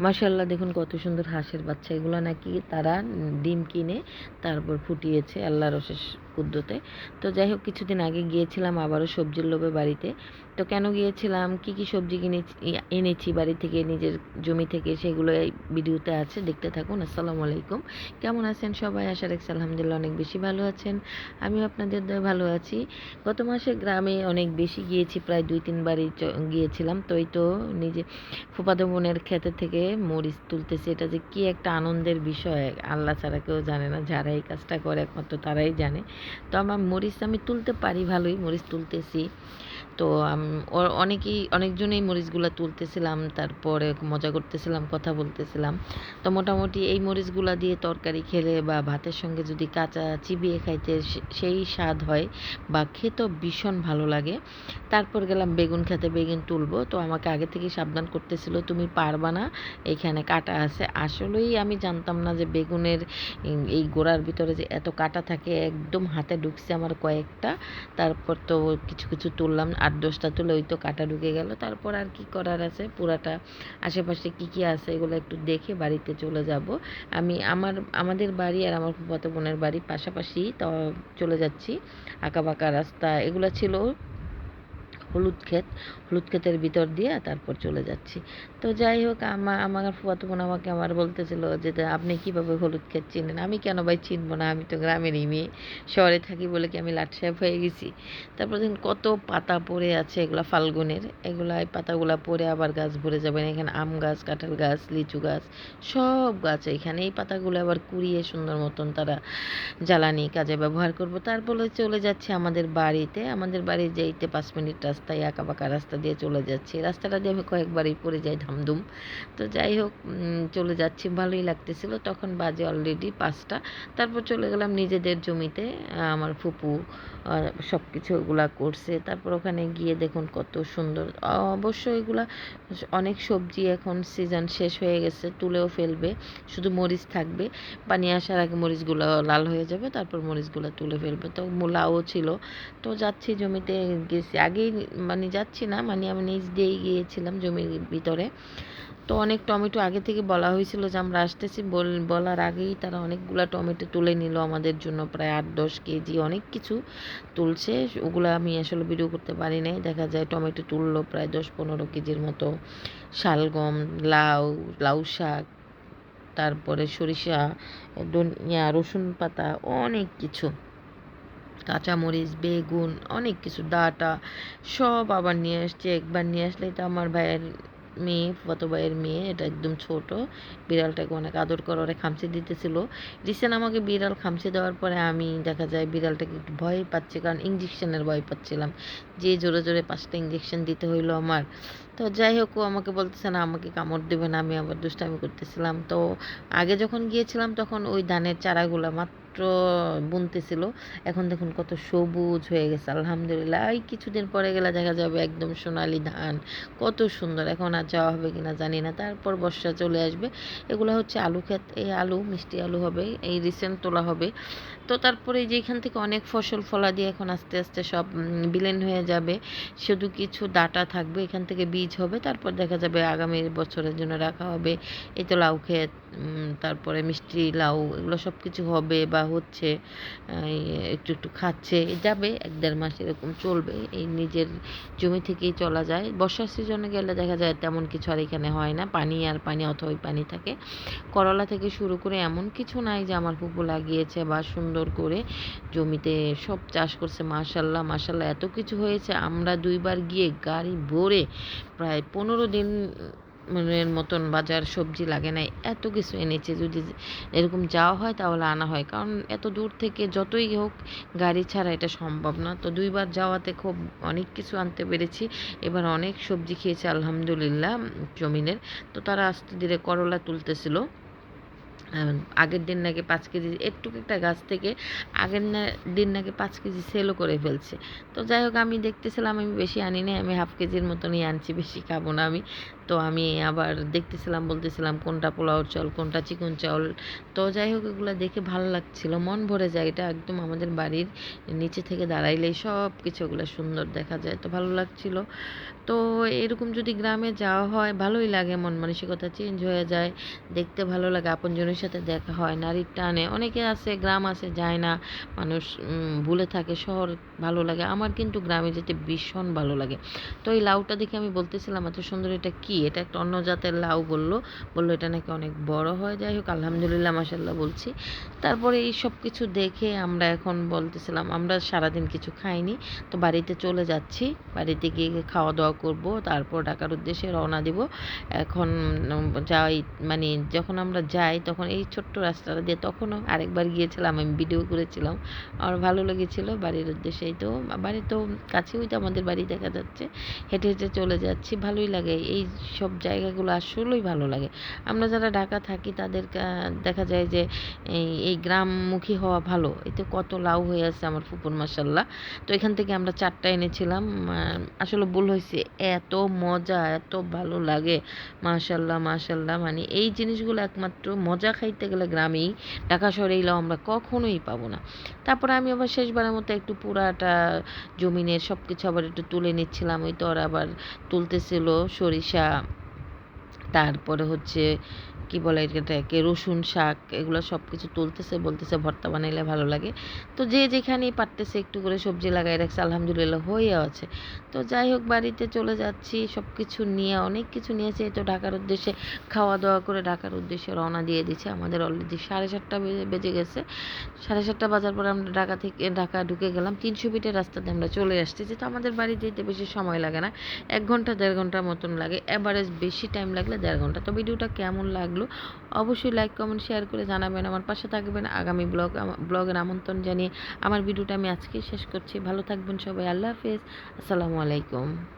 মাশাআল্লাহ, দেখুন কত সুন্দর হাঁসের বাচ্চা। এগুলো নাকি তারা ডিম কিনে তারপর ফুটিয়েছে আল্লাহর অশেষ কুদরতে। তো যাই হোক, কিছুদিন আগে গিয়েছিলাম আবারও সবজির লোভে বাড়িতে। তো কেন গিয়েছিলাম, কি সবজি এনেছি বাড়ি থেকে, নিজের জমি থেকে, সেগুলো এই ভিডিওতে আছে, দেখতে থাকুন। আসসালামু আলাইকুম, কেমন আছেন সবাই? আশা রাখছি আলহামদুলিল্লাহ অনেক বেশি ভালো আছেন। আমিও আপনাদের দয়ায় ভালো আছি। গত মাসে গ্রামে অনেক বেশি গিয়েছি, প্রায় 2-3 বারই গিয়েছিলাম। তো এই তো নিজে ফুফাতো বোনের ক্ষেতের থেকে মরিচ তুলতেছি। এটা যে কি একটা আনন্দের বিষয়, আল্লাহ ছাড়া কেউ জানে না। যারা এই কাজটা করে একমাত্র তারাই জানে। তো আমার মরিচ আমি তুলতে পারি ভালোই, মরিচ তুলতেছি। তো অনেকজনেই মরিচগুলা তুলতেছিলাম, তারপরে মজা করতেছিলাম, কথা বলতেছিলাম। তো মোটামুটি এই মরিচগুলা দিয়ে তরকারি খেলে বা ভাতের সঙ্গে যদি কাঁচা চিবিয়ে খাইতে সেই স্বাদ হয়, বা খেতেও ভীষণ ভালো লাগে। তারপর গেলাম বেগুন খেতে, বেগুন তুলবো। তো আমাকে আগে থেকেই সাবধান করতেছিল, তুমি পারবা না, এইখানে কাঁটা আছে। আসলেই আমি জানতাম না যে বেগুনের এই গোড়ার ভিতরে যে এত কাঁটা থাকে। একদম হাতে ঢুকছে আমার কয়েকটা। তারপর তো কিছু তুললাম, 8-10টা তুলে ওই তো কাঁটা ঢুকে গেল। তারপর আর কি করার আছে, পুরাটা আশেপাশে কি আছে এগুলো একটু দেখে বাড়িতে চলে যাব। আমাদের বাড়ি আর আমার ফুফাতো বোনের বাড়ি পাশাপাশি, তো চলে যাচ্ছি। আঁকাবাঁকা রাস্তা এগুলো ছিল, হলুদ ক্ষেতের ভিতর দিয়ে তারপর চলে যাচ্ছি। তো যাই হোক, আমার ফুফাতো বোন আমাকে বলতেছিল যে আপনি কীভাবে হলুদ ক্ষেত চিনেন? আমি কেন ভাই চিনবো না, আমি তো গ্রামেরই মেয়ে, শহরে থাকি বলে কি আমি লাট সাহেব হয়ে গেছি? তারপর দেখুন কত পাতা পড়ে আছে, এগুলা ফাল্গুনের, এগুলা এই পাতাগুলা পড়ে আবার গাছ ভরে যাবেন। এখানে আম গাছ, কাঁঠাল গাছ, লিচু গাছ, সব গাছ এখানে। এই পাতাগুলো আবার কুড়িয়ে সুন্দর মতন তারা জ্বালানি কাজে ব্যবহার করব। তারপরে চলে যাচ্ছি আমাদের বাড়িতে। আমাদের বাড়ি যেতে 5 মিনিট রাস্তায়, আঁকাবাঁকা রাস্তা দিয়ে চলে যাচ্ছি। রাস্তাটা দিয়ে আমি কয়েকবারই পড়ে যাই ধামধুম। তো যাই হোক, চলে যাচ্ছি, ভালোই লাগতেছিল। তখন বাজে অলরেডি 5টা। তারপর চলে গেলাম নিজেদের জমিতে। আমার ফুপু সব কিছু ওগুলা করছে। তারপর ওখানে গিয়ে দেখুন কত সুন্দর। অবশ্য এগুলা অনেক সবজি এখন সিজন শেষ হয়ে গেছে, তুলেও ফেলবে, শুধু মরিচ থাকবে। পানি আসার আগে মরিচগুলো লাল হয়ে যাবে, তারপর মরিচগুলো তুলে ফেলবে। তো লাউও ছিল। তো যাচ্ছি, জমিতে গেছি আগেই, মানে যাচ্ছি না, মানে আমি নিজ দিয়েই গিয়েছিলাম জমির ভিতরে। তো অনেক টমেটো আগে থেকে বলা হয়েছিল যে আমরা আসতেছি, বলার আগেই তারা অনেকগুলা টমেটো তুলে নিল আমাদের জন্য, প্রায় 8-10 কেজি অনেক কিছু তুলছে। ওগুলো আমি আসলে ভিডিও করতে পারি নাই। দেখা যায় টমেটো তুললো প্রায় 10-15 কেজির মতো। শালগম, লাউ শাক, তারপরে সরিষা, ধনিয়া, রসুন পাতা, অনেক কিছু, কাঁচামরিচ, বেগুন, অনেক কিছু, ডাঁটা, সব আবার নিয়ে আসছে। একবার নিয়ে আসলেই তো আমার ভাইয়ের মেয়ে, ফুফাতো ভাইয়ের মেয়ে, এটা একদম ছোট, বিড়ালটাকে অনেক আদর করে ওরা খামচে দিতেছিল। রিসেন্ট আমাকে বিড়াল খামচে দেওয়ার পরে আমি দেখা যায় বিড়ালটাকে একটু ভয় পাচ্ছি, কারণ ইঞ্জেকশনের ভয় পাচ্ছিলাম, যে জোরে জোরে 5টা ইঞ্জেকশন দিতে হইলো আমার। তো যাই হোক, ও আমাকে বলতেছে না আমাকে কামড় দেবে না, আমি আবার দুষ্টামি করতেছিলাম। তো আগে যখন গিয়েছিলাম তখন ওই ধানের চারাগুলা মাত্র বুনতেছিল, এখন দেখুন কত সবুজ হয়ে গেছে আলহামদুলিল্লাহ। এই কিছুদিন পরে গেলে দেখা যাবে একদম সোনালি ধান, কত সুন্দর। এখন আর যাওয়া হবে কিনা জানি না। তারপর বর্ষা চলে আসবে। এগুলো হচ্ছে আলু ক্ষেত, এই আলু মিষ্টি আলু হবে, এই রিসেন্ট তোলা হবে। তো তারপরে এই যে এখান থেকে অনেক ফসল ফলা দিয়ে এখন আস্তে আস্তে সব বিলীন হয়ে যাবে, শুধু কিছু ডাটা থাকবে, এখান থেকে বীজ হবে, তারপর দেখা যাবে আগামী বছরের জন্য রাখা হবে। এই তো লাউ ক্ষেত, তারপরে মিষ্টি লাউ, এগুলো সব কিছু হবে বা হচ্ছে, একটু একটু খাচ্ছে, যাবে 1-1.5 মাস এরকম চলবে। এই নিজের জমি থেকেই চলা যায়। বর্ষার সিজনে গেলে দেখা যায় তেমন কিছু আর এখানে হয় না, পানি আর পানি, অথবা পানি থাকে। করলা থেকে শুরু করে এমন কিছু নাই যে আমার ফুপু লাগিয়েছে বা সুন্দর করে জমিতে সব চাষ করছে। মাশাল্লাহ মাশাল্লাহ, এত কিছু হয়েছে। আমরা 2বার গিয়ে গাড়ি ভরে প্রায় 15 দিন মতন বাজার সবজি লাগে নাই, এত কিছু এনেছে। যদি এরকম যাওয়া হয় তাহলে আনা হয়, কারণ এত দূর থেকে যতই হোক গাড়ি ছাড়া এটা সম্ভব না। তো 2বার যাওয়াতে খুব অনেক কিছু আনতে পেরেছি। এবার অনেক সবজি খেয়েছে আলহামদুলিল্লাহ জমিনের। তো তারা আস্তে ধীরে করলা তুলতেছিল। আগের দিন নাকি 5 কেজি, একটু একটা গাছ থেকে দিন নাকি 5 কেজি সেলও করে ফেলছে। তো যাই হোক, আমি দেখতেছিলাম, আমি বেশি আনি নাই, আমি হাফ কেজির মতনই আনছি, বেশি খাবো না আমি। তো আমি আবার দেখতেছিলাম, বলতেছিলাম কোনটা পোলাওর চাল, কোনটা চিকন চাউল। তো যাই হোক এগুলো দেখে ভালো লাগছিল, মন ভরে যায়। এটা একদম আমাদের বাড়ির নিচে থেকে দাঁড়াইলেই সব কিছু ওগুলো সুন্দর দেখা যায়, তো ভালো লাগছিল। তো এরকম যদি গ্রামে যাওয়া হয় ভালোই লাগে, মন মানসিকতা চেঞ্জ হয়ে যায়, দেখতে ভালো লাগে, আপনজনের সাথে দেখা হয়, নারীর টানে। অনেকে আছে গ্রাম আছে যায় না, মানুষ ভুলে থাকে, শহর ভালো লাগে। আমার কিন্তু গ্রামে যেতে ভীষণ ভালো লাগে। তো এই লাউটা দেখে আমি বলতেছিলাম এত সুন্দর, এটা কি? এটা একটা অন্য জাতের লাউ বললো। বললো এটা নাকি অনেক বড় হয়। যাই হোক আলহামদুলিল্লাহ মাশাল্লাহ বলছি। তারপরে এই সব কিছু দেখে আমরা এখন বলতেছিলাম আমরা সারাদিন কিছু খাইনি, তো বাড়িতে চলে যাচ্ছি। বাড়িতে গিয়ে খাওয়া দাওয়া করব, তারপর ঢাকার উদ্দেশ্যে রওনা দিব। এখন যাই, মানে যখন আমরা যাই তখন এই ছোট্ট রাস্তাটা দিয়ে, তখনও আরেকবার গিয়েছিলাম, আমি ভিডিও করেছিলাম, আমার ভালো লেগেছিল। বাড়ির উদ্দেশ্যেই তো, বাড়ি তো কাছেই তো আমাদের বাড়ি দেখা যাচ্ছে, হেঁটে হেঁটে চলে যাচ্ছি, ভালোই লাগে। এই সব জায়গাগুলো আসলেই ভালো লাগে। আমরা যারা ঢাকা থাকি তাদের দেখা যায় যে এই গ্রামমুখী হওয়া ভালো। এতে কত লাউ হয়ে আছে আমার ফুপুর মাশাল্লাহ। তো এখান থেকে আমরা 4টা এনেছিলাম। আসলে ভুল হয়েছে, এত মজা, এত ভালো লাগে, মাশাল্লাহ মাশাল্লাহ। মানে এই জিনিসগুলো একমাত্র মজা খাইতে গেলে গ্রামেই, ঢাকা শহরে এই লাউ আমরা কখনোই পাবো না। তারপরে আমি আবার শেষবারের মতো একটু পুরাটা জমিনের সব কিছু আবার একটু তুলে নিচ্ছিলাম। ওই তো ওরা আবার তুলতেছিল সরিষা, তারপরে হচ্ছে কি বলে এটাকে, রসুন শাক, এগুলো সব কিছু তুলতেছে, বলতেছে ভর্তা বানাইলে ভালো লাগে। তো যে যেখানেই পারতেছে একটু করে সবজি লাগাই রাখছে, আলহামদুলিল্লাহ হয়ে আছে। তো যাই হোক বাড়িতে চলে যাচ্ছি, সব কিছু নিয়ে, অনেক কিছু নিয়েছি। এই তো ঢাকার উদ্দেশ্যে খাওয়া দাওয়া করে ঢাকার উদ্দেশ্যে রওনা দিয়ে দিচ্ছে। আমাদের অলরেডি 7:30 বেজে গেছে। 7:30 বাজার পরে আমরা ঢাকা ঢুকে গেলাম। 300 ফিটের রাস্তাতে আমরা চলে আসছি, যেহেতু আমাদের বাড়ি যেতে বেশি সময় লাগে না, 1 ঘন্টা 1.5 ঘন্টার মতন লাগে, এভারেজ বেশি টাইম লাগলে 1.5 ঘন্টা। তো ভিডিওটা কেমন লাগলো অবশ্যই লাইক কমেন্ট শেয়ার করে জানাবেন, আমার পাশে থাকবেন। আগামী ব্লগের আমন্ত্রণ জানিয়ে আমার ভিডিওটা আমি আজকেই শেষ করছি। ভালো থাকবেন সবাই, আল্লাহ হাফেজ, আসসালামু আলাইকুম।